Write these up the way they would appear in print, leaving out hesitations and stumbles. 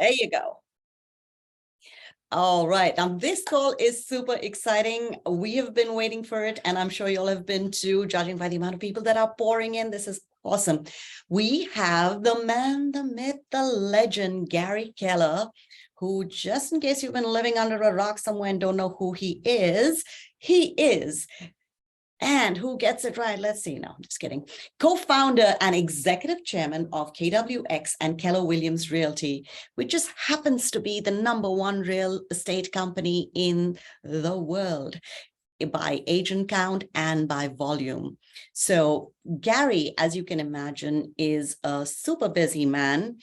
There you go. All right. Now, this call is super exciting. We have been waiting for it, and I'm sure you all have been too, judging by the amount of people that are pouring in. This is awesome. We have the man, the myth, the legend, Gary Keller, who, just in case you've been living under a rock somewhere and don't know who he is, and who gets it right? Let's see. No, I'm just kidding. Co-founder and executive chairman of KWX and Keller Williams Realty, which just happens to be the #1 real estate company in the world by agent count and by volume. So Gary, as you can imagine, is a super busy man,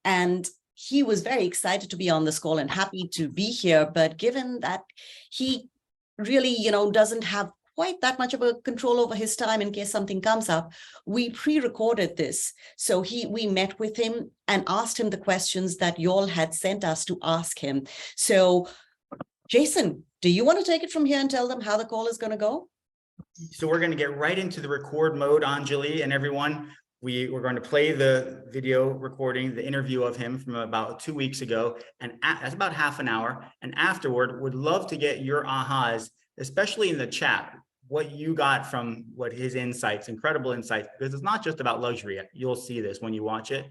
and he was very excited to be on this call and happy to be here. But given that he really, doesn't have quite that much of a control over his time in case something comes up, we pre-recorded this. So we met with him and asked him the questions that y'all had sent us to ask him. So Jason, do you want to take it from here and tell them how the call is going to go? So we're going to get right into the record mode, Anjali and everyone. We're going to play the video recording, the interview of him from about 2 weeks ago. And that's about half an hour. And afterward, would love to get your ahas, especially in the chat, what you got from what his insights, incredible insights, because it's not just about luxury. You'll see this when you watch it.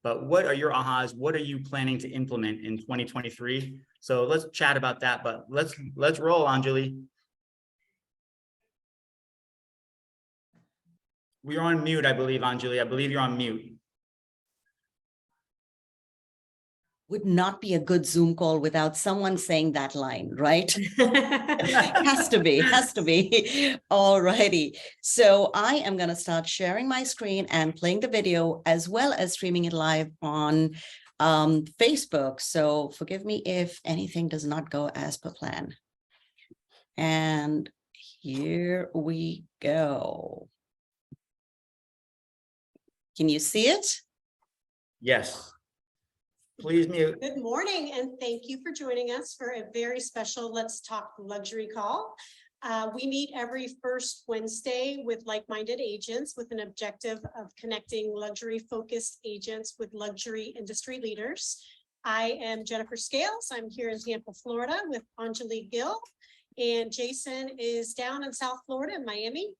But what are your ahas? What are you planning to implement in 2023? So let's chat about that, but let's roll, Anjali. We're on mute, I believe, Anjali. I believe you're on mute. Would not be a good Zoom call without someone saying that line, right? has to be. All righty. So I am going to start sharing my screen and playing the video, as well as streaming it live on Facebook. So forgive me if anything does not go as per plan. And here we go. Can you see it? Yes. Please mute. Good morning, and thank you for joining us for a very special Let's Talk Luxury call. We meet every first Wednesday with like-minded agents with an objective of connecting luxury-focused agents with luxury industry leaders. I am Jennifer Scales. I'm here in Tampa, Florida with Anjali Gill, and Jason is down in South Florida in Miami.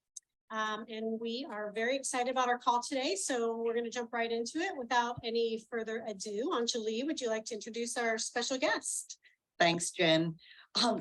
And we are very excited about our call today. So we're going to jump right into it without any further ado. Anjali, would you like to introduce our special guest? Thanks, Jen.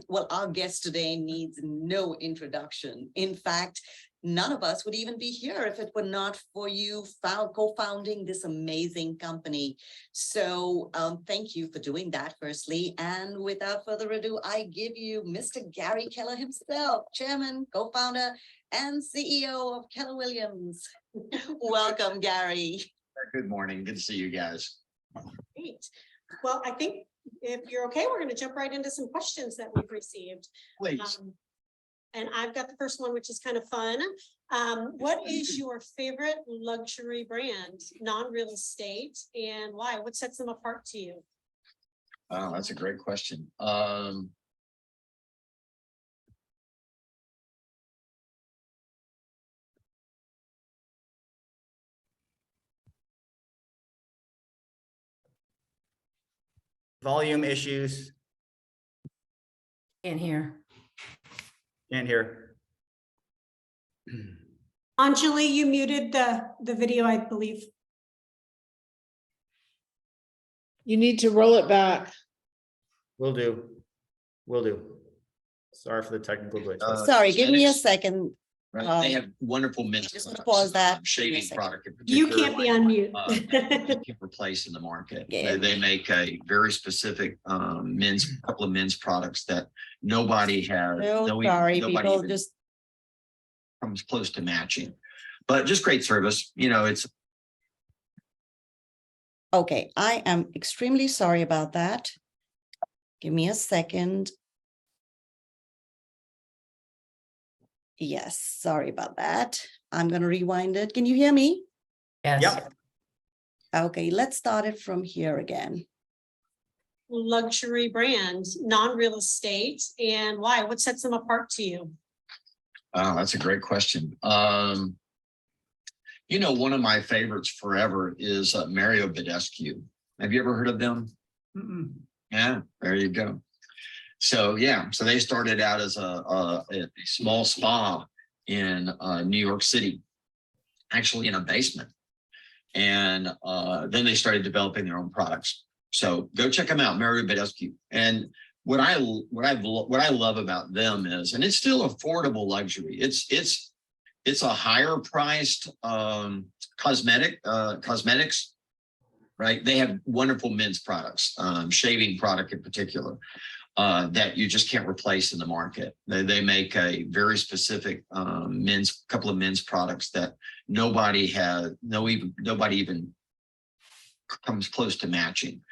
Well, our guest today needs no introduction. In fact, none of us would even be here if it were not for you co-founding this amazing company. So thank you for doing that, firstly. And without further ado, I give you Mr. Gary Keller himself, chairman, co-founder, and CEO of Keller Williams. Welcome, Gary. Good morning. Good to see you guys. Great. Well, I think if you're okay, we're going to jump right into some questions that we've received. Please. And I've got the first one, which is kind of fun. What is your favorite luxury brand, non-real estate, and why? What sets them apart to you? Oh, that's a great question. Volume issues. Can't hear. Can't hear. Anjali, you muted the video, I believe. You need to roll it back. Will do. Will do. Sorry for the technical glitch. Sorry, give me a second. Right. They have wonderful men's Just gonna products, pause that. shaving Give me a product. In You particular, can't be on mute. that you can replace in the market. Yeah. They make a very specific couple of men's products that nobody has. Sorry, nobody people even just. comes close to matching. But just great service. It's Okay, I am extremely sorry about that. Give me a second. Yes, sorry about that. I'm going to rewind it. Can you hear me? Yes. Yep. Okay, let's start it from here again. Luxury brand, non-real estate, and why? What sets them apart to you? Oh, that's a great question. One of my favorites forever is Mario Badescu. Have you ever heard of them? Yeah, there you go. So yeah, so they started out as a small spa in New York City, actually in a basement, and then they started developing their own products. So go check them out, Mary Badescu. And what I love about them is, and it's still affordable luxury. It's a higher priced cosmetics, right? They have wonderful men's products, shaving product in particular, that you just can't replace in the market. They make a very specific couple of men's products that nobody even comes close to matching.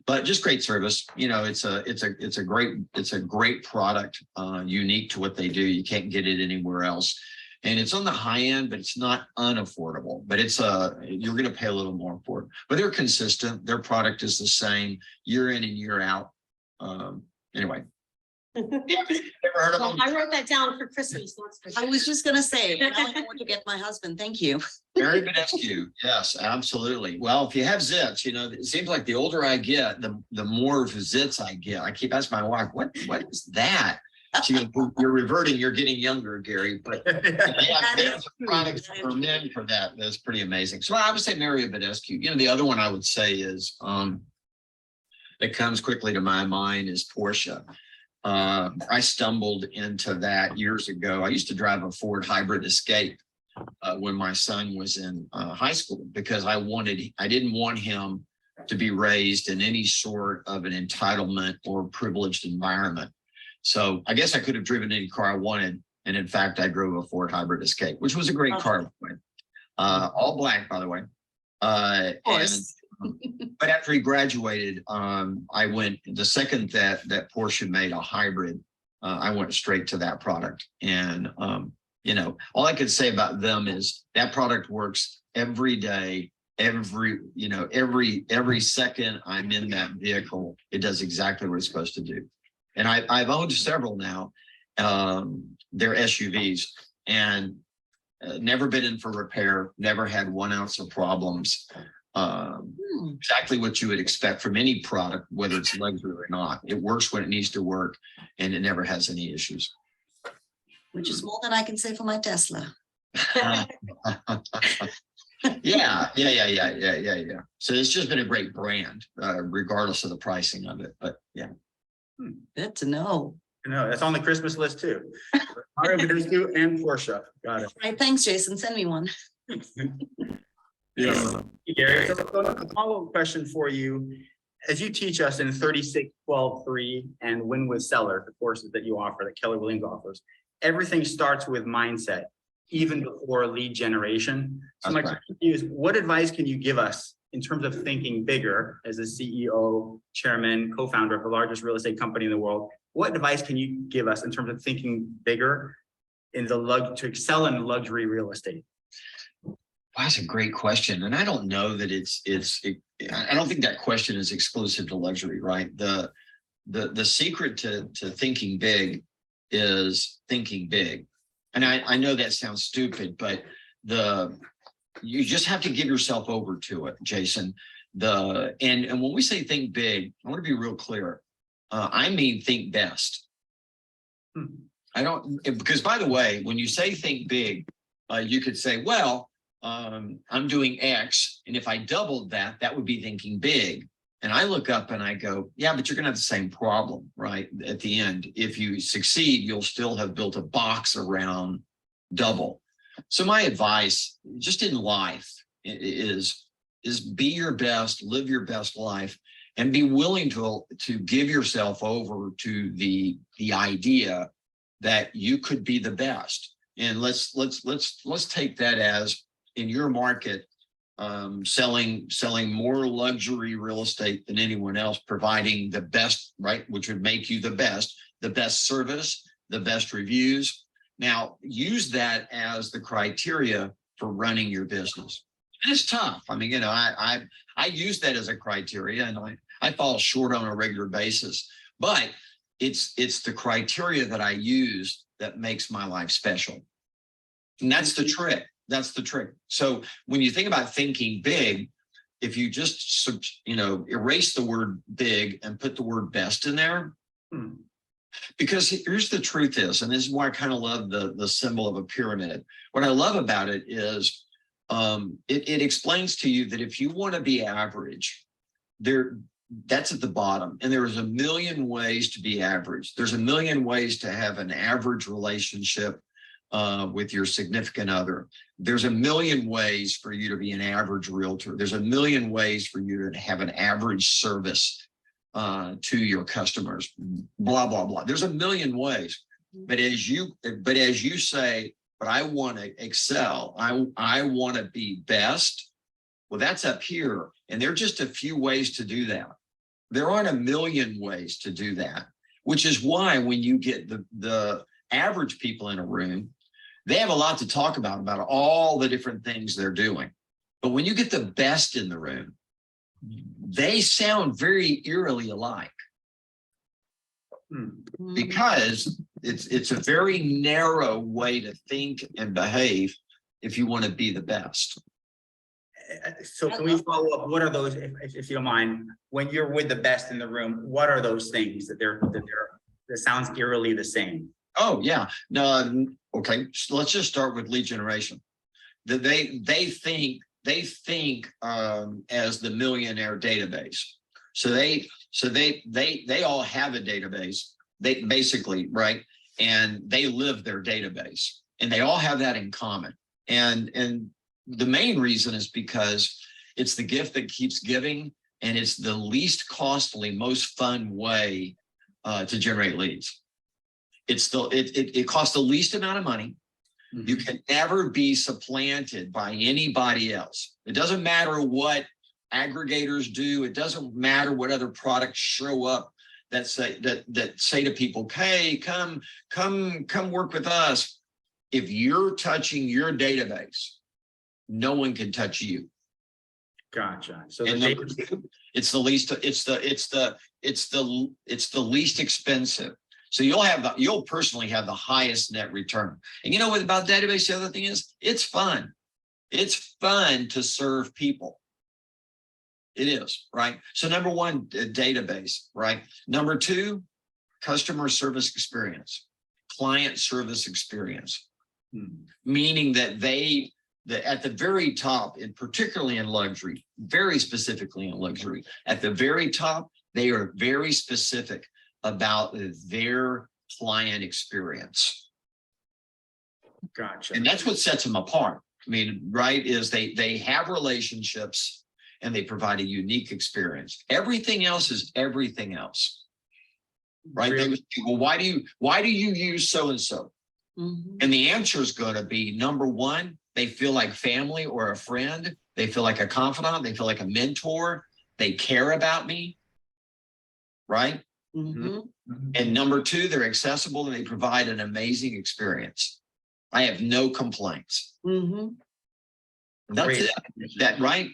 But just great service. You know, it's a great product, unique to what they do. You can't get it anywhere else. And it's on the high end, but it's not unaffordable. But you're going to pay a little more for it. But they're consistent. Their product is the same year in and year out. Anyway. Ever heard of Well, them? I wrote that down for Christmas. That's for I sure. was just gonna say, now I know what to get my husband. Thank you. Very Badescu. Yes, absolutely. Well, if you have zits, you know, it seems like the older I get, the more zits I get. I keep asking my wife, what is that? She goes, you're reverting, you're getting younger, Gary. But yeah, there's products for men for that. That's pretty amazing. So I would say Mary Badescu. You know, the other one I would say is that comes quickly to my mind is Porsche. I stumbled into that years ago. I used to drive a Ford Hybrid Escape when my son was in high school, because I didn't want him to be raised in any sort of an entitlement or privileged environment. So I guess I could have driven any car I wanted. And in fact, I drove a Ford Hybrid Escape, which was a great car, by the way. All black, by the way. Of course. But after he graduated, I went, the second that Porsche made a hybrid, I went straight to that product. And, you know, all I could say about them is that product works every day, every second I'm in that vehicle, it does exactly what it's supposed to do. And I've owned several now, they're SUVs, and never been in for repair, never had 1 ounce of problems. Exactly what you would expect from any product, whether it's luxury or not. It works when it needs to work, and it never has any issues. Which is more than I can say for my Tesla. Yeah. So it's just been a great brand, regardless of the pricing of it. But yeah. Good to know. No, that's on the Christmas list too. Mario Badescu and Porsche. Got it. All right, thanks, Jason. Send me one. Yeah. Gary, so a follow-up question for you. As you teach us in 36, 12, 3 and Win with Seller, the courses that you offer, that Keller Williams offers, everything starts with mindset, even before lead generation. So my question to you is, what advice can you give us in terms of thinking bigger as a CEO, chairman, co-founder of the largest real estate company in the world? What advice can you give us in terms of thinking bigger to excel in luxury real estate? Wow, that's a great question. And I don't know that I don't think that question is exclusive to luxury, right? The secret to thinking big is thinking big. And I know that sounds stupid, but you just have to give yourself over to it, Jason. And when we say think big, I want to be real clear. I mean, think best. Because by the way, when you say think big, you could say, well, I'm doing X, and if I doubled that, that would be thinking big. And I look up and I go, yeah, but you're going to have the same problem, right? At the end, if you succeed, you'll still have built a box around double. So my advice, just in life, is be your best, live your best life, and be willing to give yourself over to the idea that you could be the best. And let's take that as, in your market, selling more luxury real estate than anyone else, providing the best, right, which would make you the best service, the best reviews. Now, use that as the criteria for running your business. And it's tough. I mean, you know, I use that as a criteria, and I fall short on a regular basis, but it's the criteria that I use that makes my life special. And that's the trick. That's the trick. So when you think about thinking big, if you just, erase the word big and put the word best in there. Because here's the truth is, and this is why I kind of love the symbol of a pyramid. What I love about it is it explains to you that if you want to be average, that's at the bottom. And there is a million ways to be average. There's a million ways to have an average relationship with your significant other. There's a million ways for you to be an average realtor. There's a million ways for you to have an average service to your customers, blah, blah, blah. There's a million ways. But as you say, but I want to excel, I want to be best. Well, that's up here. And there are just a few ways to do that. There aren't a million ways to do that, which is why when you get the average people in a room, they have a lot to talk about all the different things they're doing. But when you get the best in the room, they sound very eerily alike. Because it's a very narrow way to think and behave if you want to be the best. So can we follow up? What are those, if you don't mind, when you're with the best in the room, what are those things that sounds eerily the same? Oh yeah, no, okay. So let's just start with lead generation. That they think as the millionaire database. So they all have a database. They basically, right, and they live their database, and they all have that in common. And the main reason is because it's the gift that keeps giving, and it's the least costly, most fun way to generate leads. It costs the least amount of money. You can never be supplanted by anybody else. It doesn't matter what aggregators do. It doesn't matter what other products show up that say to people, hey, come work with us. If you're touching your database, no one can touch you. Gotcha. So it's the least expensive. So you'll personally have the highest net return. And you know what about database? The other thing is it's fun. It's fun to serve people. It is, right? So number one, database, right? Number two, customer service experience, client service experience, meaning that at the very top, and particularly in luxury, very specifically in luxury, at the very top, they are very specific about their client experience. Gotcha. And that's what sets them apart. I mean, right, is they have relationships and they provide a unique experience. Everything else is everything else. Right? Really? They would say, well, why do you use so-and-so? And the answer is going to be, number one, they feel like family or a friend. They feel like a confidant. They feel like a mentor. They care about me. Right? And number two, they're accessible and they provide an amazing experience. I have no complaints. That's it. That right?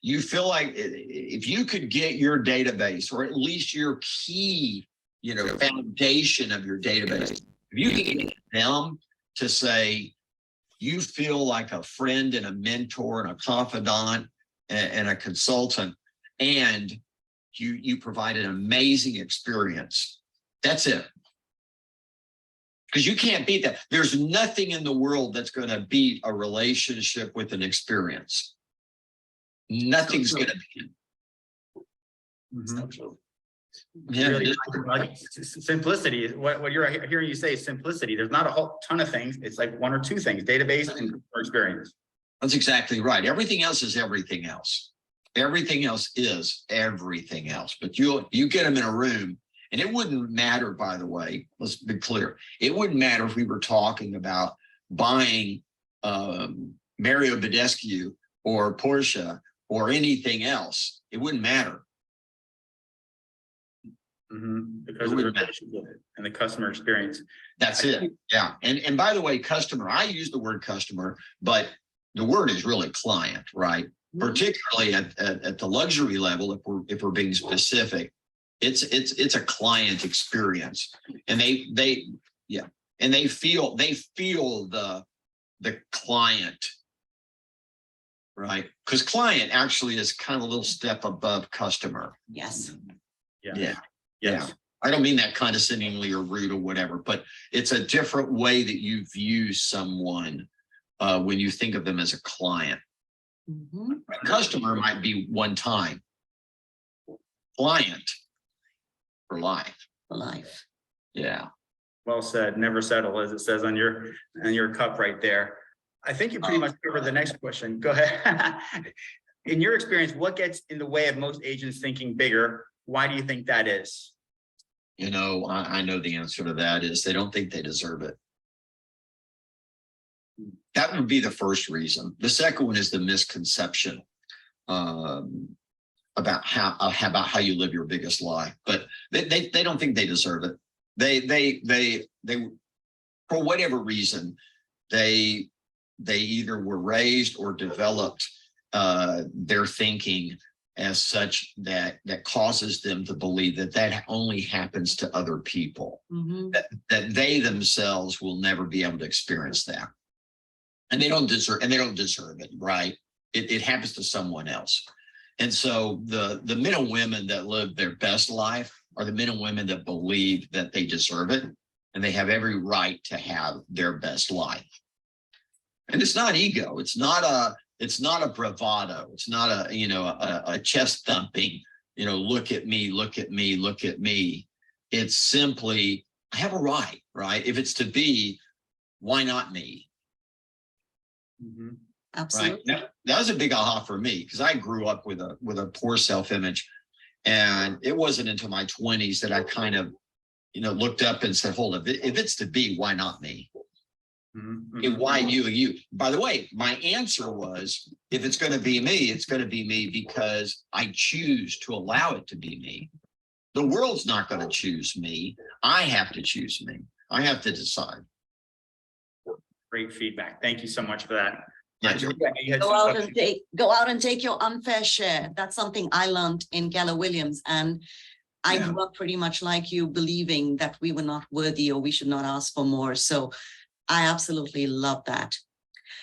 You feel like if you could get your database, or at least your key, foundation of your database, if you can get them to say you feel like a friend and a mentor and a confidant and a consultant, and you provide an amazing experience. That's it. Because you can't beat that. There's nothing in the world that's going to beat a relationship with an experience. Nothing's going to beat it. Yeah, Really, like simplicity. What you're hearing you say is simplicity. There's not a whole ton of things. It's like one or two things: database and customer experience. That's exactly right. Everything else is everything else. Everything else is everything else. But you get them in a room, and it wouldn't matter, by the way, let's be clear. It wouldn't matter if we were talking about buying Mario Badescu or Porsche or anything else. It wouldn't matter. Because of the relationship and the customer experience. That's it. Yeah. And by the way, customer, I use the word customer, but the word is really client, right? Particularly at the luxury level, if we're being specific, it's a client experience, and they feel the client right? Because client actually is kind of a little step above customer. Yes. Yeah. Yes. I don't mean that condescendingly or rude or whatever, but it's a different way that you view someone when you think of them as a client. Mhm. Customer might be one time. Client for life. For life. Yeah. Well said. Never settle, as it says on your cup right there. I think you pretty much covered the next question. Go ahead. In your experience, what gets in the way of most agents thinking bigger? Why do you think that is? You know, I know the answer to that is they don't think they deserve it. That would be the first reason. The second one is the misconception about how you live your biggest lie. But they don't think they deserve it. They for whatever reason, they either were raised or developed their thinking as such that causes them to believe that only happens to other people, Mhm. that they themselves will never be able to experience that. And they don't deserve it, right? It happens to someone else. And so the men and women that live their best life are the men and women that believe that they deserve it and they have every right to have their best life. And it's not ego. It's not a bravado. It's not a chest thumping, look at me, look at me, look at me. It's simply, I have a right, right? If it's to be, why not me? Mhm. Absolutely. Right. Now, that was a big aha for me because I grew up with a poor self-image. And it wasn't until my 20s that I kind of, looked up and said, hold on, if it's to be, why not me? Mhm. And why you? By the way, my answer was, if it's going to be me, it's going to be me because I choose to allow it to be me. The world's not going to choose me. I have to choose me. I have to decide. Great feedback. Thank you so much for that. Yeah, Julie, I know you had Go some out stuff- and go out and take your unfair share. That's something I learned in Keller Williams. And I Yeah. grew up pretty much like you, believing that we were not worthy or we should not ask for more. So I absolutely love that.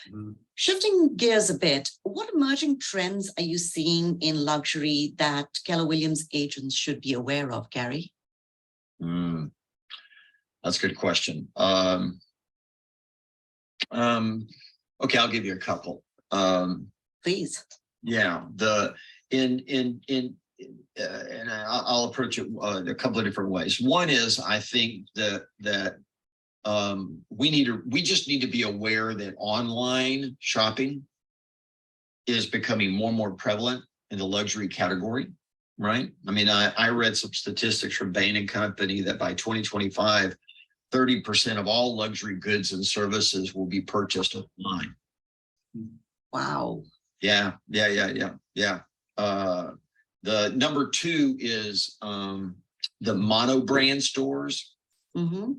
Mhm. Shifting gears a bit, what emerging trends are you seeing in luxury that Keller Williams agents should be aware of, Gary? That's a good question. Okay, I'll give you a couple. Please. Yeah, and I'll approach it a couple of different ways. One is, I think that we just need to be aware that online shopping is becoming more and more prevalent in the luxury category, right? I mean, I read some statistics from Bain and Company that by 2025, 30% of all luxury goods and services will be purchased online. Wow. Yeah. The number two is the mono brand stores, Mm-hmm.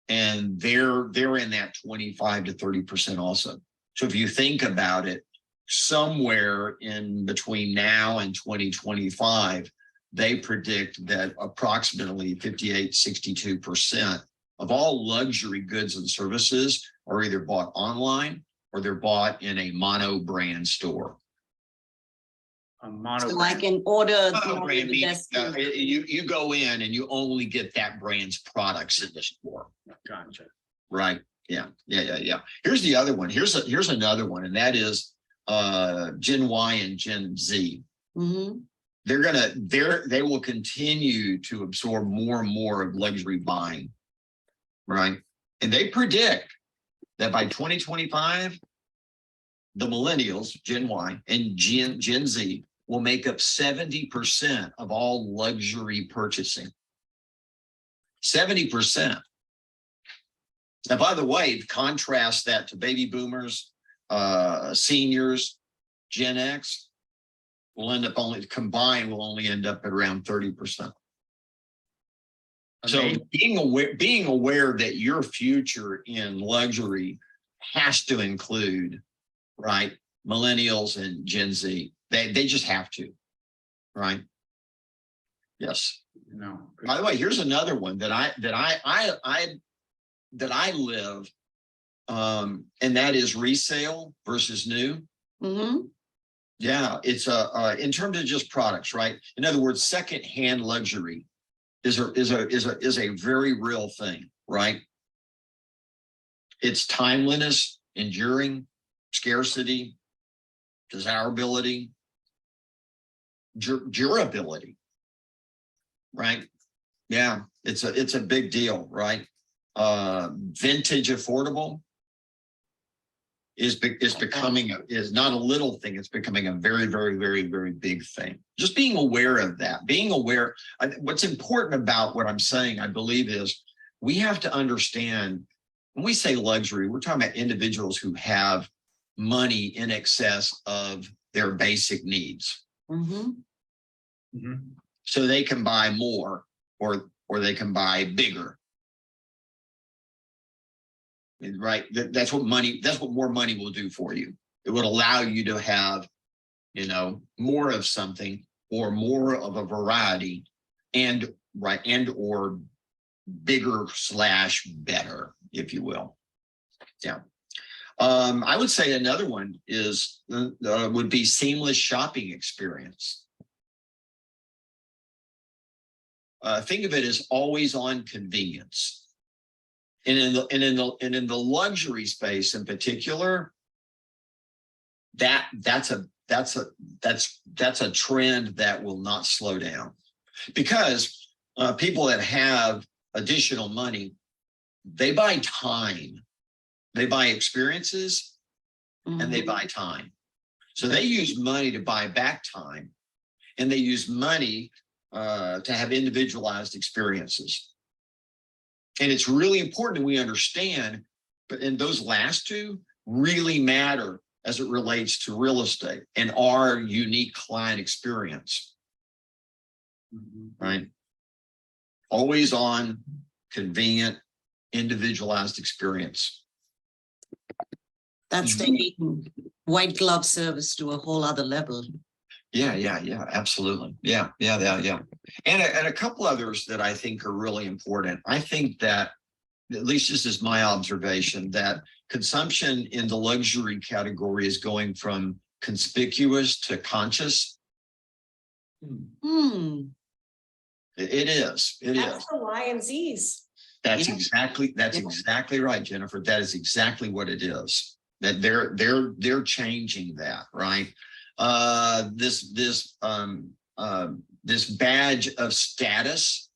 and they're in that 25 to 30% also. So if you think about it, somewhere in between now and 2025, they predict that approximately 62% of all luxury goods and services are either bought online or they're bought in a mono brand store. A mono So I brand. can order Mono brand the means, best. you go in and you only get that brand's products in the store. Gotcha. Right. Yeah. Here's the other one. Here's another one, and that is Gen Y and Gen Z. Mm-hmm. They will continue to absorb more and more of luxury buying. Right. And they predict that by 2025, the millennials, Gen Y and Gen Z, will make up 70% of all luxury purchasing. 70%. Now, by the way, contrast that to baby boomers, seniors, Gen X will end up only end up at around 30%. So Amazing. being aware that your future in luxury has to include, right, millennials and Gen Z. They just have to, right? Yes. No. By the way, here's another one that I live, and that is resale versus new. Mm-hmm. Yeah, it's in terms of just products, right? In other words, secondhand luxury is a very real thing, right? It's timeliness, enduring, scarcity, desirability, durability, right? Yeah, it's a big deal, right? Vintage affordable is becoming is not a little thing. It's becoming a very, very, very, very big thing. Just being aware of that, being aware. What's important about what I'm saying, I believe, is we have to understand when we say luxury, we're talking about individuals who have money in excess of their basic needs. So they can buy more or they can buy bigger. Right. That's what more money will do for you. It would allow you to have, more of something or more of a variety and or bigger / better, if you will. Yeah. I would say another one is would be seamless shopping experience. Think of it as always on convenience. And in the luxury space in particular, that's a trend that will not slow down, because people that have additional money, they buy time, they buy experiences, and they buy time. So they use money to buy back time, and they use money to have individualized experiences. And it's really important that we understand, but in those last two really matter as it relates to real estate and our unique client experience, right? Always on, convenient, individualized experience. That's taking white glove service to a whole other level. Yeah, absolutely. Yeah. And a couple others that I think are really important. I think that, at least this is my observation, that consumption in the luxury category is going from conspicuous to conscious. It is. That's the Y and Z's. That's exactly right, Jennifer. That is exactly what it is. That they're changing that, right? This badge of status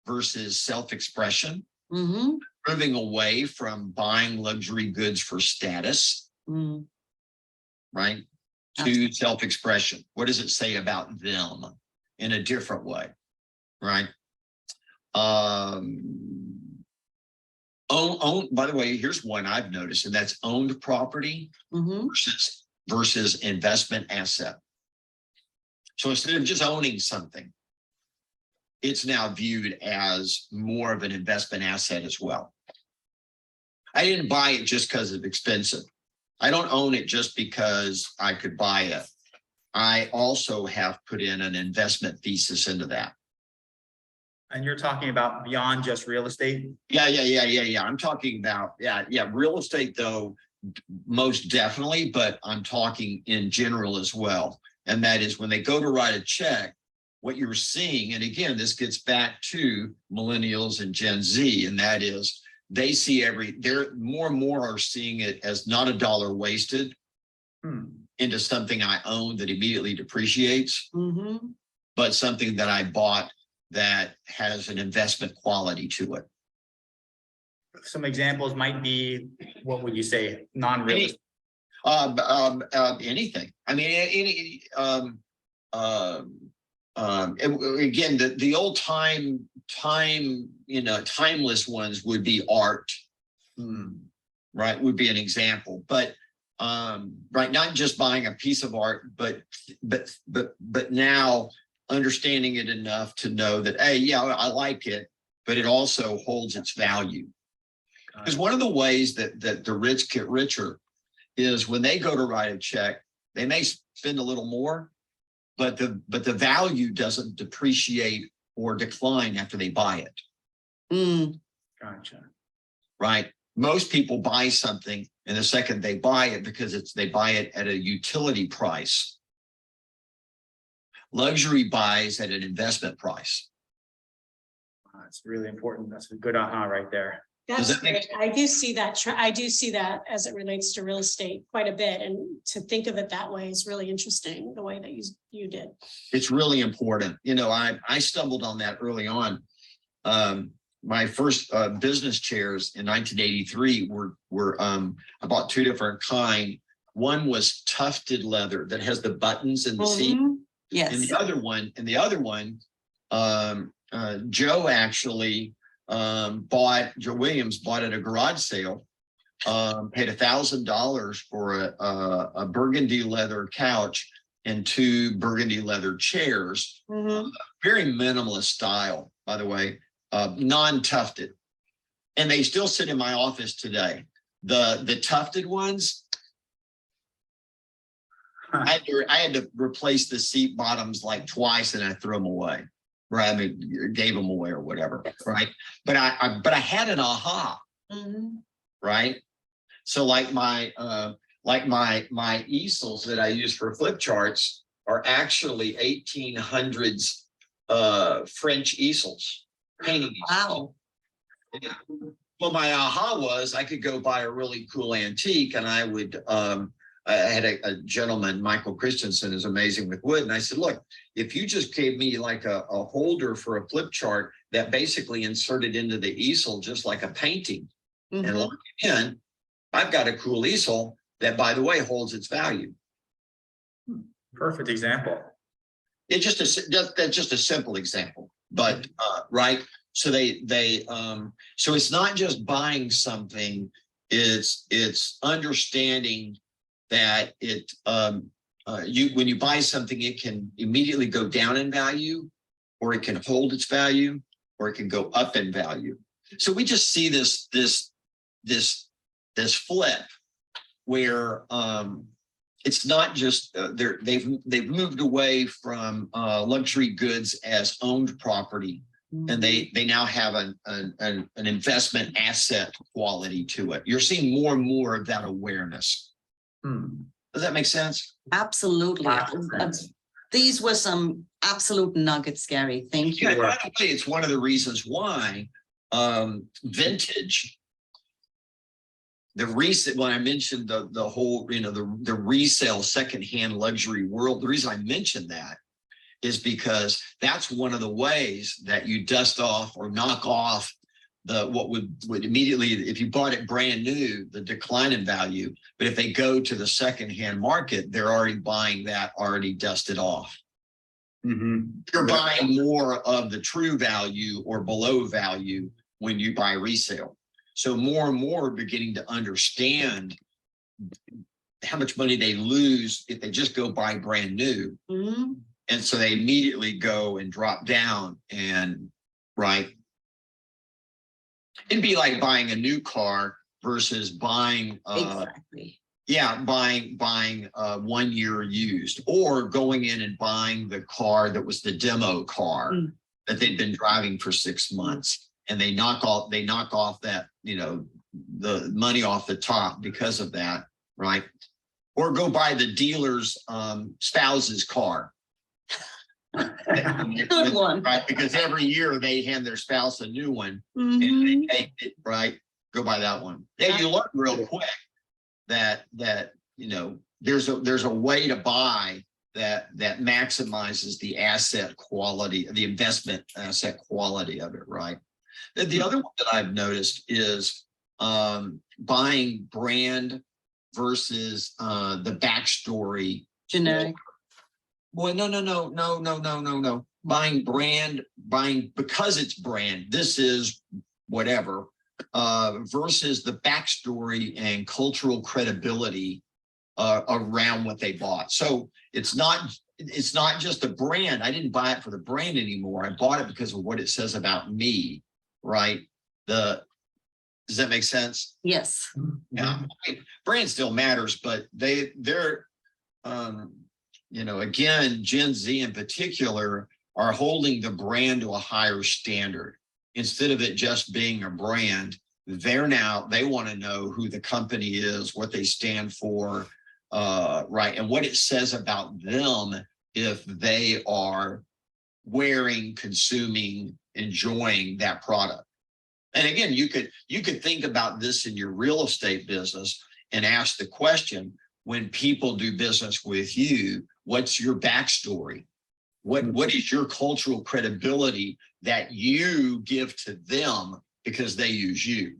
versus self-expression, moving away from buying luxury goods for status, right? To self-expression. What does it say about them in a different way, right? By the way, here's one I've noticed, and that's owned property versus investment asset. So instead of just owning something, it's now viewed as more of an investment asset as well. I didn't buy it just because it's expensive. I don't own it just because I could buy it. I also have put in an investment thesis into that. And you're talking about beyond just real estate? Yeah. I'm talking about, real estate though, most definitely, but I'm talking in general as well. And that is when they go to write a check, what you're seeing, and again, this gets back to millennials and Gen Z, and that is they see they're more and more are seeing it as not a dollar wasted into something I own that immediately depreciates, but something that I bought that has an investment quality to it. Some examples might be, what would you say, non-real estate? Anything. I mean, again, the old timeless ones would be art, right? Would be an example, but right, not just buying a piece of art, but now understanding it enough to know that, hey, yeah, I like it, but it also holds its value. Because one of the ways that the rich get richer is when they go to write a check, they may spend a little more, but the value doesn't depreciate or decline after they buy it. Gotcha. Right. Most people buy something and the second they buy it because they buy it at a utility price. luxury buys at an investment price. It's really important. That's a good aha right there. That's that make great. I do see that. I do see that as it relates to real estate quite a bit. And to think of it that way is really interesting, the way that you did. It's really important. You know, I stumbled on that early on. My first business chairs in 1983 were I bought two different kind. One was tufted leather that has the buttons in the seat. Mhm. Yes. And the other one, Joe actually Joe Williams bought at a garage sale, paid $1,000 for a burgundy leather couch and two burgundy leather chairs. Mhm. Very minimalist style, by the way, non-tufted. And they still sit in my office today. The tufted ones, I had to replace the seat bottoms like twice and I threw them away. Right. I mean, gave them away or whatever. Right. But I had an aha. Mhm. Right. So like my easels that I use for flip charts are actually 1800s French easels, painting easels. Wow. Well, my aha was I could go buy a really cool antique and I would I had a gentleman, Michael Christensen, is amazing with wood. And I said, look, if you just gave me like a holder for a flip chart that basically inserted into the easel, just like a painting and Mhm. lock it in, I've got a cool easel that, by the way, holds its value. Perfect example. It's that's just a simple example, but right. So so it's not just buying something, it's understanding that when you buy something, it can immediately go down in value, or it can hold its value, or it can go up in value. So we just see this flip where it's not just they've moved away from luxury goods as owned property, and they now have an investment asset quality to it. You're seeing more and more of that awareness. Does that make sense? Absolutely. These were some absolute nuggets, Gary. Thank you. Yeah, by the way, it's one of the reasons why vintage, when I mentioned the whole, the resale secondhand luxury world, the reason I mentioned that is because that's one of the ways that you dust off or knock off what would immediately, if you bought it brand new, the decline in value. But if they go to the secondhand market, they're already buying that already dusted off. You're buying more of the true value or below value when you buy resale. So more and more are beginning to understand how much money they lose if they just go buy brand new. Mhm. And so they immediately go and drop down and right. It'd be like buying a new car versus buying Exactly. buying 1 year used, or going in and buying the car that was the demo car that they'd been driving for 6 months, and they knock off that, the money off the top because of that, right? Or go buy the dealer's spouse's car. Good one. Right, because every year they hand their spouse a new one, Mhm. and they take it, right? Go buy that one. Yeah, you learn real quick that there's a way to buy that maximizes the asset quality, the investment asset quality of it, right? The other one that I've noticed is buying brand versus the backstory. Generic. Well, no. Buying because it's brand, this is whatever, versus the backstory and cultural credibility around what they bought. So it's not just a brand. I didn't buy it for the brand anymore. I bought it because of what it says about me, right? Does that make sense? Yes. Yeah. Brand still matters, but they're again, Gen Z in particular are holding the brand to a higher standard. Instead of it just being a brand, they want to know who the company is, what they stand for, right? And what it says about them if they are wearing, consuming, enjoying that product. And again, you could think about this in your real estate business and ask the question, when people do business with you, what's your backstory? What is your cultural credibility that you give to them because they use you?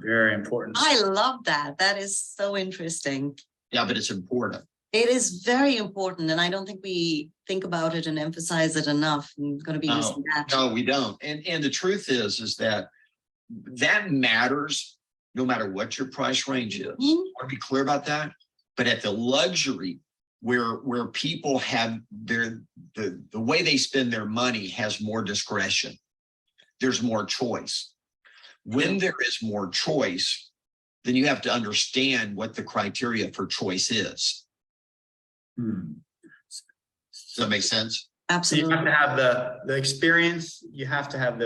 Very important. I love that. That is so interesting. Yeah, but it's important. It is very important, and I don't think we think about it and emphasize it enough. I'm going to be using that. No, we don't. And the truth is that matters no matter what your price range is. I want to be clear about that. But at the luxury, where people have the way they spend their money has more discretion. There's more choice. When there is more choice, then you have to understand what the criteria for choice is. Does that make sense? So you Absolutely. have to have the experience, you have to have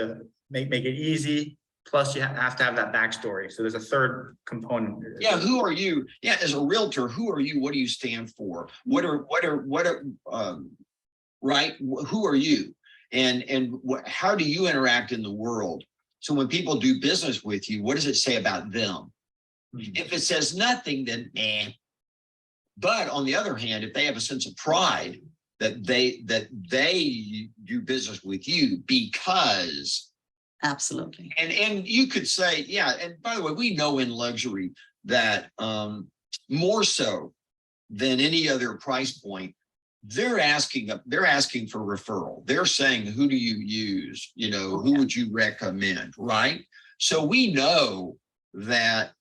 make it easy, plus you have to have that backstory. So there's a third component. Yeah, who are you? Yeah, as a realtor, who are you? What do you stand for? What are right? Who are you? And how do you interact in the world? So when people do business with you, what does it say about them? If it says nothing, then eh. But on the other hand, if they have a sense of pride that they do business with you because. Absolutely. And you could say, yeah, and by the way, we know in luxury that more so than any other price point, they're asking for referral. They're saying, who do you use? You know, who would you recommend? Right. So we know that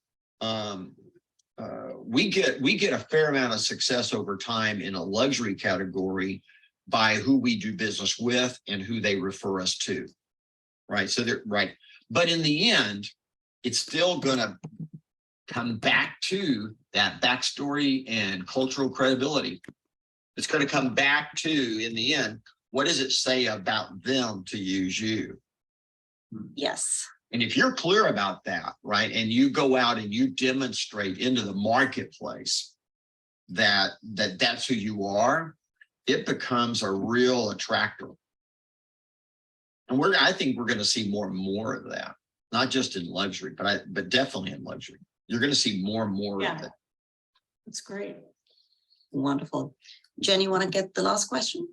we get a fair amount of success over time in a luxury category by who we do business with and who they refer us to. Right. So they're right. But in the end, it's still going to come back to that backstory and cultural credibility. It's going to come back to, in the end, what does it say about them to use you? Yes. And if you're clear about that, right, and you go out and you demonstrate into the marketplace that's who you are, it becomes a real attractor. And I think we're going to see more and more of that, not just in luxury, but definitely in luxury. You're going to see more and more of it. That's great. Wonderful. Jen, you want to get the last question?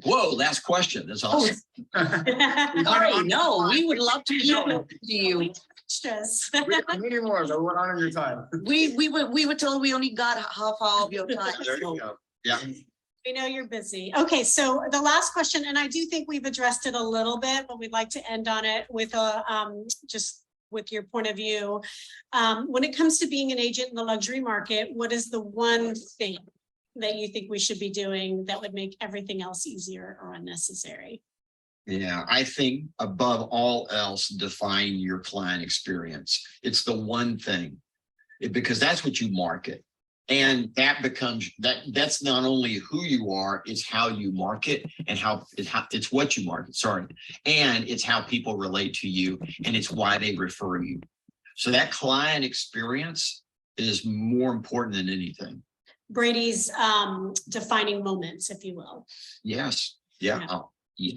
Whoa, last question. That's awesome. Sorry, no, we would love to hear from you. Stress. We need more, so we're honoring your time. We were told we only got half hour of your time. There you So go. Yeah. We know you're busy. Okay, so the last question, and I do think we've addressed it a little bit, but we'd like to end on it with a just with your point of view. When it comes to being an agent in the luxury market, what is the one thing that you think we should be doing that would make everything else easier or unnecessary? Yeah, I think above all else, define your client experience. It's the one thing, because that's what you market. And that becomes that's not only who you are, it's how you market and it's what you market, sorry. And it's how people relate to you and it's why they refer you. So that client experience is more important than anything. Brady's defining moments, if you will. Yes. Yeah.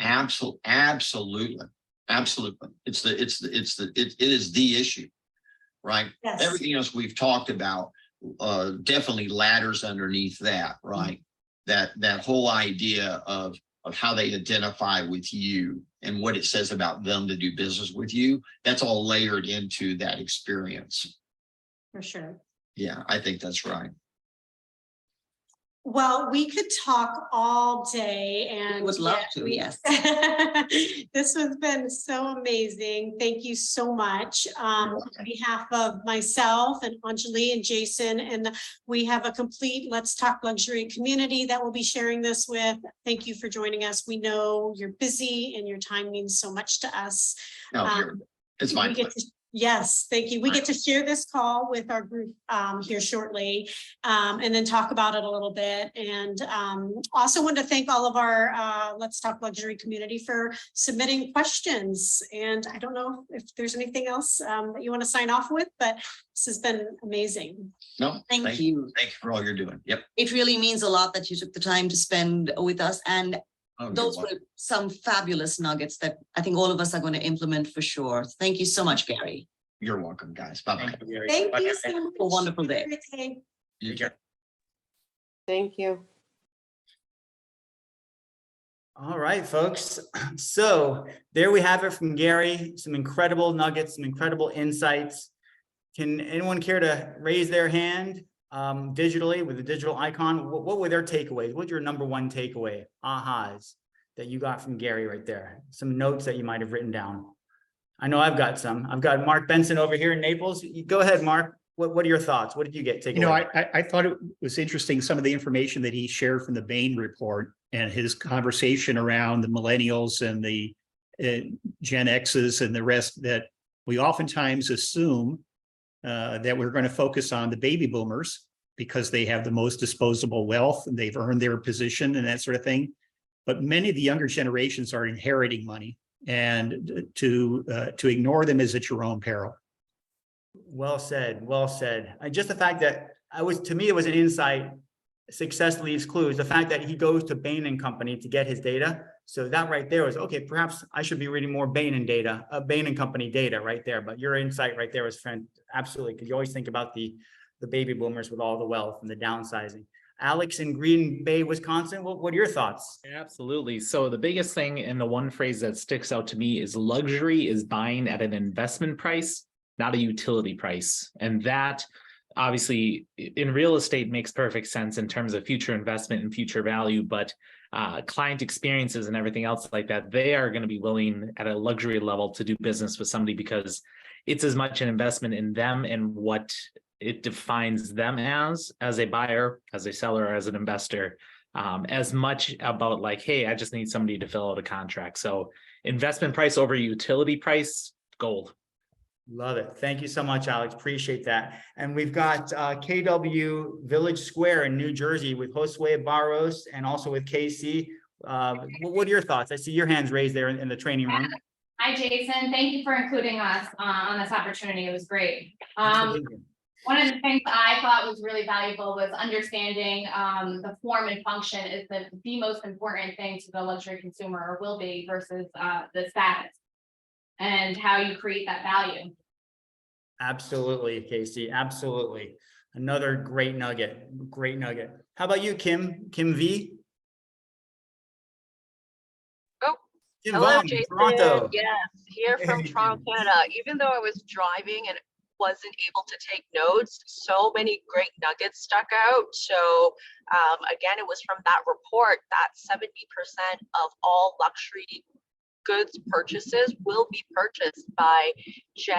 Absolutely. It is the issue, right? Yes. Everything else we've talked about definitely ladders underneath that, right? That whole idea of how they identify with you and what it says about them to do business with you, that's all layered into that experience. For sure. Yeah, I think that's right. Well, we could talk all day and would love to, yes. This has been so amazing. Thank you so much. On behalf of myself and Anjali and Jason, and we have a complete Let's Talk Luxury community that we'll be sharing this with. Thank you for joining us. We know you're busy and your time means so much to us. No, it's my pleasure. Yes, thank you. We get to share this call with our group here shortly, and then talk about it a little bit. And also want to thank all of our Let's Talk Luxury community for submitting questions. And I don't know if there's anything else that you want to sign off with, but this has been amazing. No, Thank you. Thank you for all you're doing. Yep. It really means a lot that you took the time to spend with us, and Oh, you're those welcome. were some fabulous nuggets that I think all of us are going to implement for sure. Thank you so much, Gary. You're welcome, guys. Bye-bye. Thank you, Gary. Thank you so much. A wonderful day. Great day. You care. Thank you. All right, folks. So there we have it from Gary. Some incredible nuggets, some incredible insights. Can anyone care to raise their hand digitally with a digital icon? What were their takeaways? What's your number one takeaway, ahas, that you got from Gary right there? Some notes that you might have written down. I know I've got some. I've got Mark Benson over here in Naples. Go ahead, Mark. What are your thoughts? What did you get? Take You know, away? I thought it was interesting, some of the information that he shared from the Bain report and his conversation around the millennials and the Gen X's and the rest, that we oftentimes assume that we're going to focus on the baby boomers because they have the most disposable wealth and they've earned their position and that sort of thing. But many of the younger generations are inheriting money, and to ignore them is at your own peril. Well said. Well said. Just the fact that to me, it was an insight. Success leaves clues. The fact that he goes to Bain and Company to get his data. So that right there was, okay, perhaps I should be reading more Bain and Company data right there. But your insight right there was absolutely, because you always think about the baby boomers with all the wealth and the downsizing. Alex in Green Bay, Wisconsin, what are your thoughts? Absolutely. So the biggest thing, and the one phrase that sticks out to me, is luxury is buying at an investment price, not a utility price. And that obviously in real estate makes perfect sense in terms of future investment and future value, but client experiences and everything else like that, they are going to be willing at a luxury level to do business with somebody because it's as much an investment in them and what it defines them as a buyer, as a seller, as an investor, as much about like, hey, I just need somebody to fill out a contract. So investment price over utility price, gold. Love it. Thank you so much, Alex. Appreciate that. And we've got KW Village Square in New Jersey with Josue Barros and also with KC. What are your thoughts? I see your hands raised there in the training room. Hi, Jason. Thank you for including us on this opportunity. It was great. Absolutely. One of the things I thought was really valuable was understanding the form and function is the most important thing to the luxury consumer, or will be, versus the status and how you create that value. Absolutely, Casey. Absolutely. Another great nugget. Great nugget. How about you, Kim? Kim V? Oh, Kim hello, Vaughn, Jason. Toronto. Yes, here from Hey. Toronto, Canada. Even though I was driving and wasn't able to take notes, so many great nuggets stuck out. So again, it was from that report that 70% of all luxury goods purchases will be purchased by Gen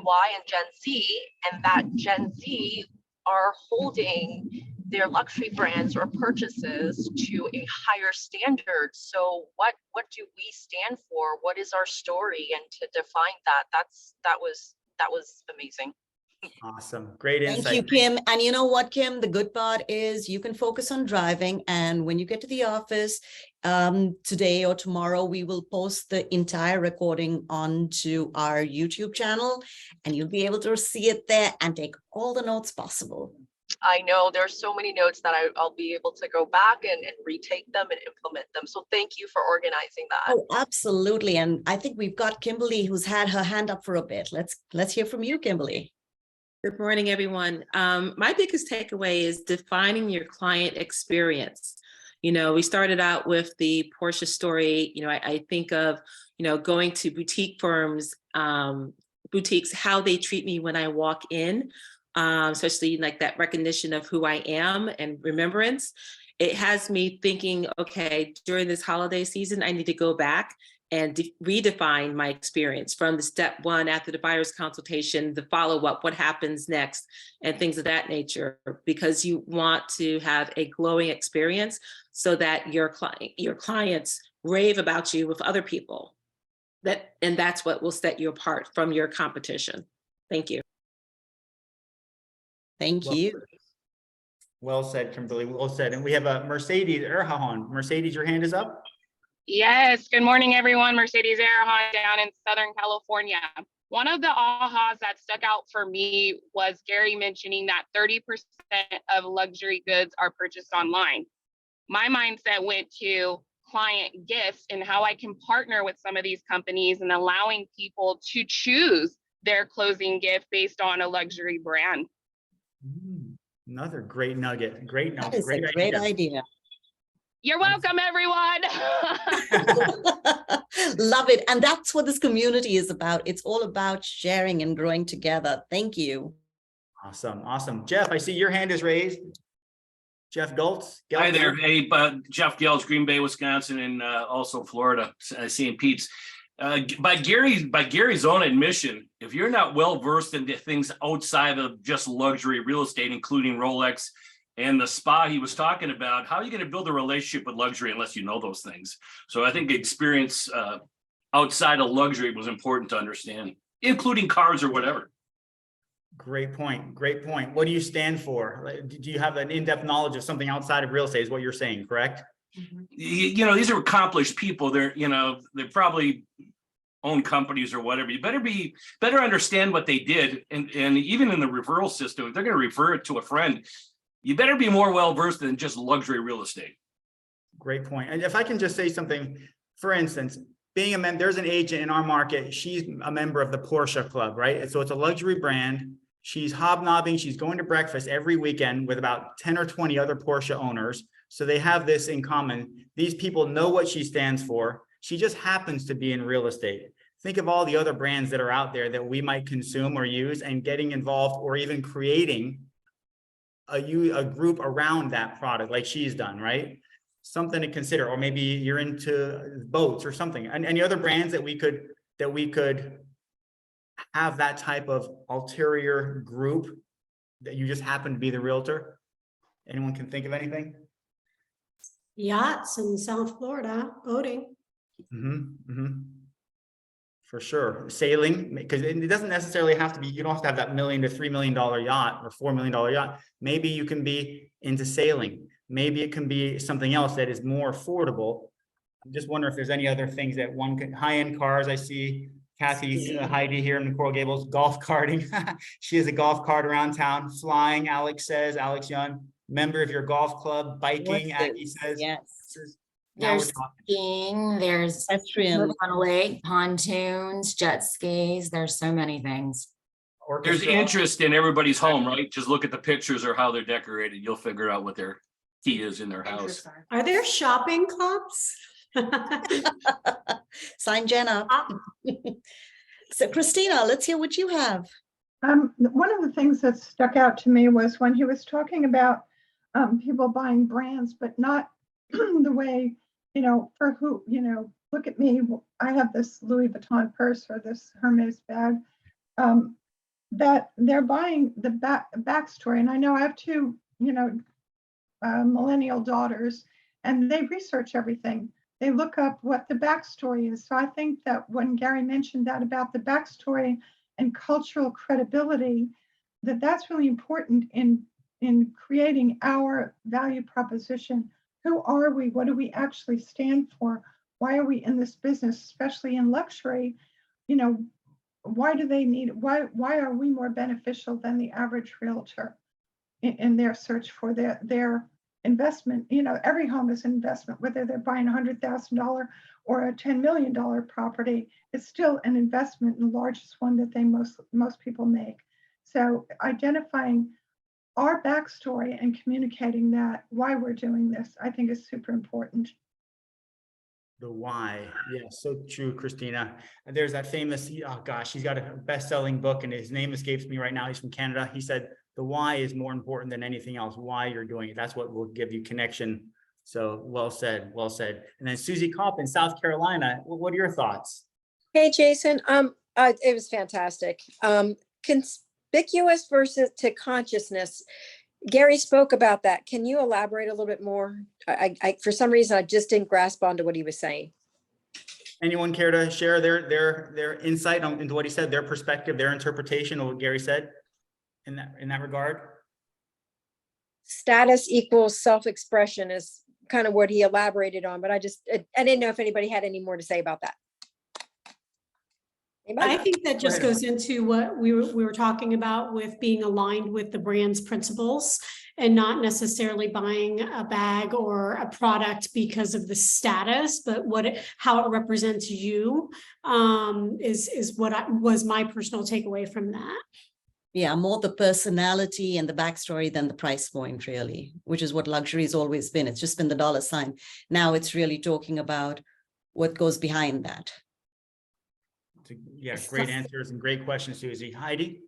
Y and Gen Z, and that Gen Z are holding their luxury brands or purchases to a higher standard. So what do we stand for? What is our story? And to define that was amazing. Awesome. Great insight. Thank you, Kim. And you know what, Kim? The good part is you can focus on driving. And when you get to the office today or tomorrow, we will post the entire recording onto our YouTube channel, and you'll be able to see it there and take all the notes possible. I know there's so many notes that I'll be able to go back and retake them and implement them. So thank you for organizing that. Oh, absolutely. And I think we've got Kimberly who's had her hand up for a bit. Let's hear from you, Kimberly. Good morning, everyone. My biggest takeaway is defining your client experience. You know, we started out with the Porsche story. You know, I think of, you know, going to boutique firms, boutiques, how they treat me when I walk in, especially like that recognition of who I am and remembrance. It has me thinking, okay, during this holiday season, I need to go back and redefine my experience from the step one after the buyer's consultation, the follow-up, what happens next, and things of that nature, because you want to have a glowing experience so that your clients rave about you with other people. And that's what will set you apart from your competition. Thank you. Thank you. Well said, Kimberly. Well said. And we have a Mercedes Erhahan. Mercedes, your hand is up. Yes, good morning, everyone. Mercedes Arahan down in Southern California. One of the ahas that stuck out for me was Gary mentioning that 30% of luxury goods are purchased online. My mindset went to client gifts and how I can partner with some of these companies and allowing people to choose their closing gift based on a luxury brand. Another great nugget. Great That nugget. is a great idea. You're welcome, everyone. Love it. And that's what this community is about. It's all about sharing and growing together. Thank you. Awesome. Awesome. Jeff, I see your hand is raised. Jeff Gultz. Hi there. Hey, Jeff Gels, Green Bay, Wisconsin, and also Florida, St. Pete's. By Gary's own admission, if you're not well versed into things outside of just luxury real estate, including Rolex and the spa he was talking about, how are you going to build a relationship with luxury unless you know those things? So I think experience outside of luxury was important to understand, including cars or whatever. Great point. Great point. What do you stand for? Do you have an in-depth knowledge of something outside of real estate is what you're saying, correct? You know, these are accomplished people. They're probably own companies or whatever. You better understand what they did. And even in the referral system, if they're going to refer it to a friend, you better be more well-versed than just luxury real estate. Great point. And if I can just say something, for instance, being a member, there's an agent in our market. She's a member of the Porsche Club, right? And so it's a luxury brand. She's hobnobbing. She's going to breakfast every weekend with about 10 or 20 other Porsche owners. So they have this in common. These people know what she stands for. She just happens to be in real estate. Think of all the other brands that are out there that we might consume or use, and getting involved or even creating a group around that product like she's done, right? Something to consider. Or maybe you're into boats or something. And any other brands that we could have that type of ulterior group that you just happen to be the realtor? Anyone can think of anything? Yachts in South Florida, boating. For sure. Sailing, because it doesn't necessarily have to be, you don't have to have that $1 million to $3 million yacht or $4 million yacht. Maybe you can be into sailing. Maybe it can be something else that is more affordable. I just wonder if there's any other things that one can, high-end cars. I see Kathy, Heidi here in the Coral Gables, golf karting. She has a golf cart around town. Flying, Alex says, Alex Young, member of your golf club. Biking, Aggie says. Yes. There's skiing, there's Equestrian. on a lake, pontoons, jet skis. There's so many things. There's interest in everybody's home, right? Just look at the pictures or how they're decorated. You'll figure out what their key is in their house. Are there shopping clubs? Sign Jen up. So Christina, let's hear what you have. One of the things that stuck out to me was when he was talking about people buying brands, but not the way, for who, look at me, I have this Louis Vuitton purse or this Hermes bag, that they're buying the backstory. And I know I have two, millennial daughters, and they research everything. They look up what the backstory is. So I think that when Gary mentioned that about the backstory and cultural credibility, that's really important in creating our value proposition. Who are we? What do we actually stand for? Why are we in this business, especially in luxury? Why do they need, why are we more beneficial than the average realtor in their search for their investment? Every home is an investment, whether they're buying $100,000 or a $10 million property, it's still an investment, and the largest one that most people make. So identifying our backstory and communicating that, why we're doing this, I think is super important. The why. Yeah, so true, Christina. There's that famous, oh gosh, he's got a best-selling book and his name escapes me right now. He's from Canada. He said, the why is more important than anything else, why you're doing it. That's what will give you connection So well said, well said. And then Susie Kopp in South Carolina, what are your thoughts? Hey, Jason, it was fantastic. Conspicuous versus to consciousness. Gary spoke about that. Can you elaborate a little bit more? I for some reason, I just didn't grasp onto what he was saying. Anyone care to share their insight into what he said, their perspective, their interpretation of what Gary said in that regard? Status equals self-expression is kind of what he elaborated on, but I didn't know if anybody had any more to say about that. I think that just goes into what we were talking about with being aligned with the brand's principles and not necessarily buying a bag or a product because of the status, but how it represents you is what was my personal takeaway from that. Yeah, more the personality and the backstory than the price point, really, which is what luxury has always been. It's just been the dollar sign. Now it's really talking about what goes behind that. Yeah, great answers and great questions, Susie. Heidi?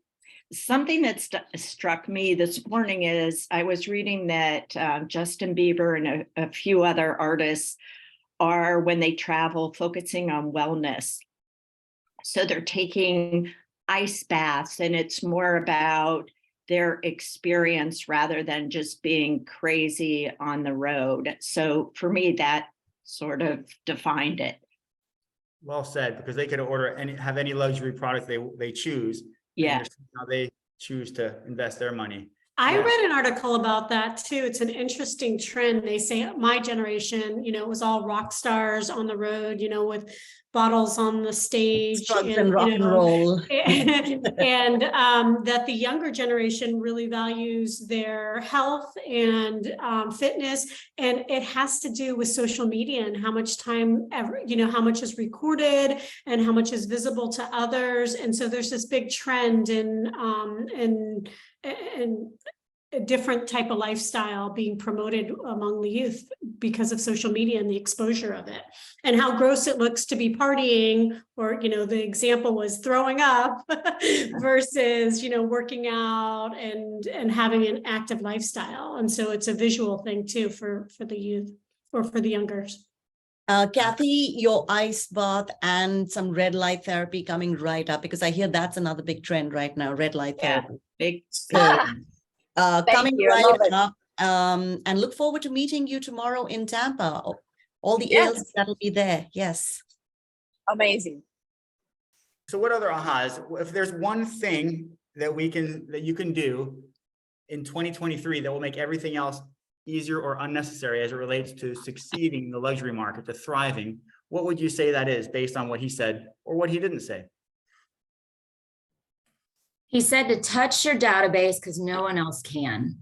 Something that struck me this morning is I was reading that Justin Bieber and a few other artists are, when they travel, focusing on wellness. So they're taking ice baths, and it's more about their experience rather than just being crazy on the road. So for me, that sort of defined it. Well said, because they could have any luxury product they choose. Yeah. How they choose to invest their money. I read an article about that too. It's an interesting trend. They say my generation, it was all rock stars on the road, with bottles on the stage and rock and roll. and that the younger generation really values their health and fitness, and it has to do with social media and how much time how much is recorded and how much is visible to others. And so there's this big trend in a different type of lifestyle being promoted among the youth because of social media and the exposure of it, and how gross it looks to be partying, or the example was throwing up versus working out and having an active lifestyle. And so it's a visual thing too for the youth or for the youngers. Kathy, your ice bath and some red light therapy coming right up, because I hear that's another big trend right now, red light therapy. Big. Coming right up, and look forward to meeting you tomorrow in Tampa. All the ales that'll be there. Yes. Amazing. So what other ahas? If there's one thing that you can do in 2023 that will make everything else easier or unnecessary as it relates to succeeding in the luxury market, to thriving, what would you say that is based on what he said or what he didn't say? He said to touch your database because no one else can.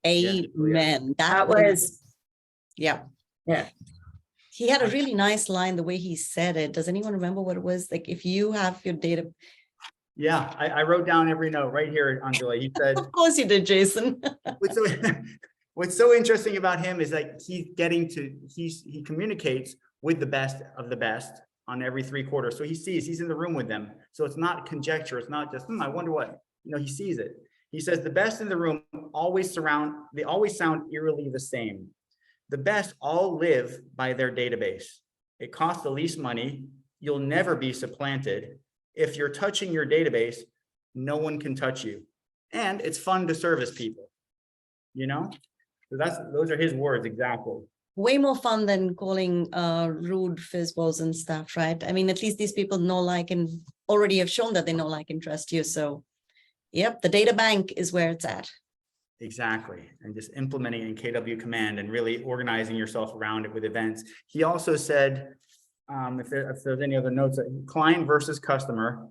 Amen. That was, yeah. He had a really nice line, the way he said it. Does anyone remember what it was? Like, if you have your data. Yeah, I wrote down every note right here, Angela. He said, of course you did, Jason. What's so interesting about him is that he communicates with the best of the best on every 3 quarters. So he's in the room with them. So it's not conjecture. It's not just, I wonder what, he sees it. He says the best in the room they always sound eerily the same. The best all live by their database. It costs the least money. You'll never be supplanted. If you're touching your database, no one can touch you. And it's fun to service people, So those are his words exactly. Way more fun than calling rude fizzballs and stuff, right? I mean, at least these people know, like, and already have shown that they know, like, and trust you. So, yep, the data bank is where it's at. Exactly. And just implementing in KW Command and really organizing yourself around it with events. He also said, if there's any other notes, client versus customer,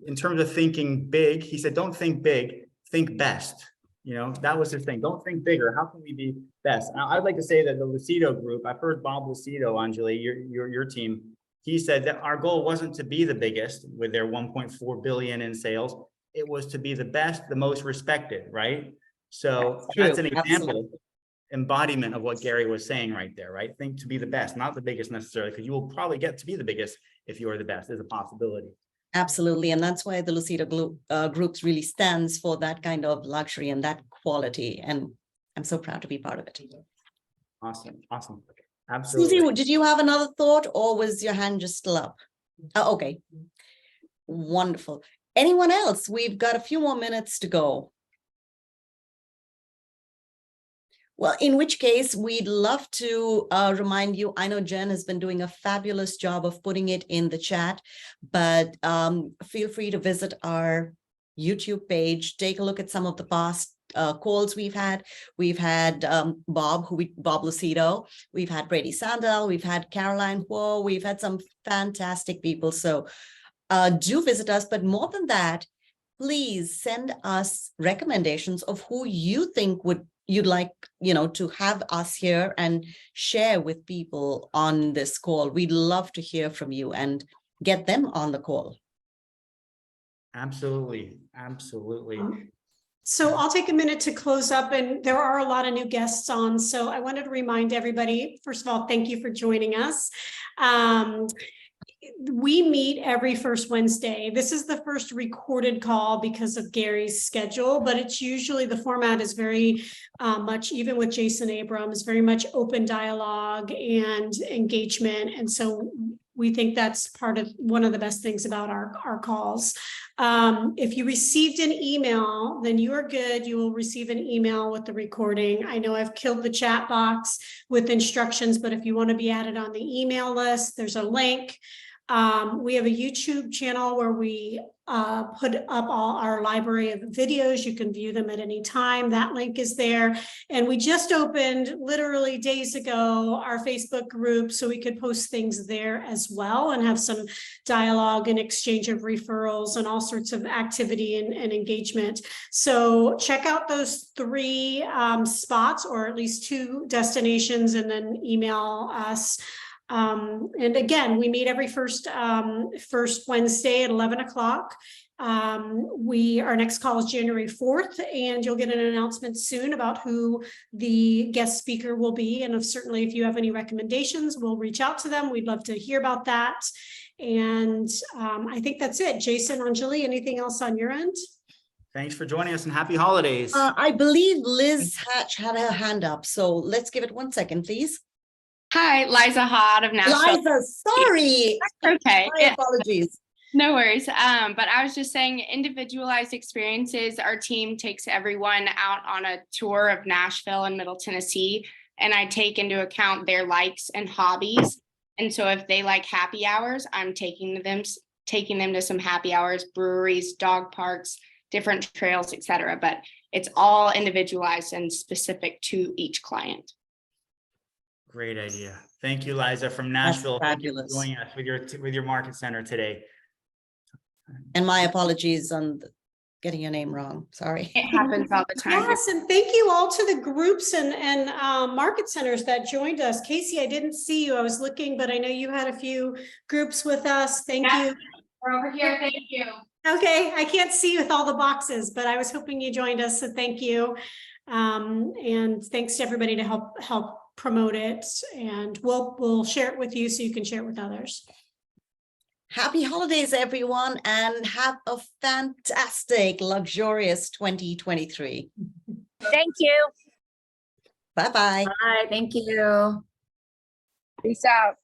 in terms of thinking big, he said, don't think big, think best. That was his thing. Don't think bigger. How can we be best? Now, I'd like to say that the Lucido group, I've heard Bob Lucido, Anjali, your team, he said that our goal wasn't to be the biggest with their 1.4 billion in sales. It was to be the best, the most respected, right? So that's an example, embodiment of what Gary was saying right there, right? Think to be the best, not the biggest necessarily, because you will probably get to be the biggest if you are the best. There's a possibility. Absolutely. And that's why the Lucido groups really stands for that kind of luxury and that quality. And I'm so proud to be part of it. Awesome. Absolutely. Susie, did you have another thought or was your hand just still up? Oh, okay. Wonderful. Anyone else? We've got a few more minutes to go. Well, in which case, we'd love to remind you, I know Jen has been doing a fabulous job of putting it in the chat, but feel free to visit our YouTube page, take a look at some of the past calls we've had. We've had Bob Lucido, we've had Brady Sandel, we've had Caroline Huo, we've had some fantastic people. So do visit us, but more than that, please send us recommendations of who you think you'd like, to have us here and share with people on this call. We'd love to hear from you and get them on the call. Absolutely. So I'll take a minute to close up, and there are a lot of new guests on. So I wanted to remind everybody, first of all, thank you for joining us. We meet every first Wednesday. This is the first recorded call because of Gary's schedule, but it's usually the format is very much, even with Jason Abrams, very much open dialogue and engagement. And so we think that's one of the best things about our calls. If you received an email, then you are good. You will receive an email with the recording. I know I've killed the chat box with instructions, but if you want to be added on the email list, there's a link. We have a YouTube channel where we put up all our library of videos. You can view them at any time. That link is there. And we just opened literally days ago our Facebook group so we could post things there as well and have some dialogue and exchange of referrals and all sorts of activity and engagement. So check out those 3 spots, or at least 2 destinations, and then email us. And again, we meet every first Wednesday at 11 o'clock. Our next call is January 4th, and you'll get an announcement soon about who the guest speaker will be. And certainly if you have any recommendations, we'll reach out to them. We'd love to hear about that. And I think that's it. Jason, Anjali, anything else on your end? Thanks for joining us and happy holidays. I believe Liz Hatch had her hand up. So let's give it 1 second, please. Hi, Liza Hod of Nashville. Liza, sorry. Okay. My apologies. No worries. But I was just saying, individualized experiences. Our team takes everyone out on a tour of Nashville and Middle Tennessee, and I take into account their likes and hobbies. And so if they like happy hours, I'm taking them to some happy hours, breweries, dog parks, different trails, etc. But it's all individualized and specific to each client. Great idea. Thank you, Liza from Nashville. Thank you for Fabulous. joining us with your market center today. And my apologies on getting your name wrong. Sorry. It happens all the time. Yes, and thank you all to the groups and market centers that joined us. Casey, I didn't see you. I was looking, but I know you had a few groups with us. Thank you. We're over here. Thank you. Okay, I can't see you with all the boxes, but I was hoping you joined us, so thank you. And thanks to everybody to help promote it, and we'll share it with you so you can share it with others. Happy holidays, everyone, and have a fantastic, luxurious 2023. Thank you. Bye-bye. Bye. Thank you. Peace out.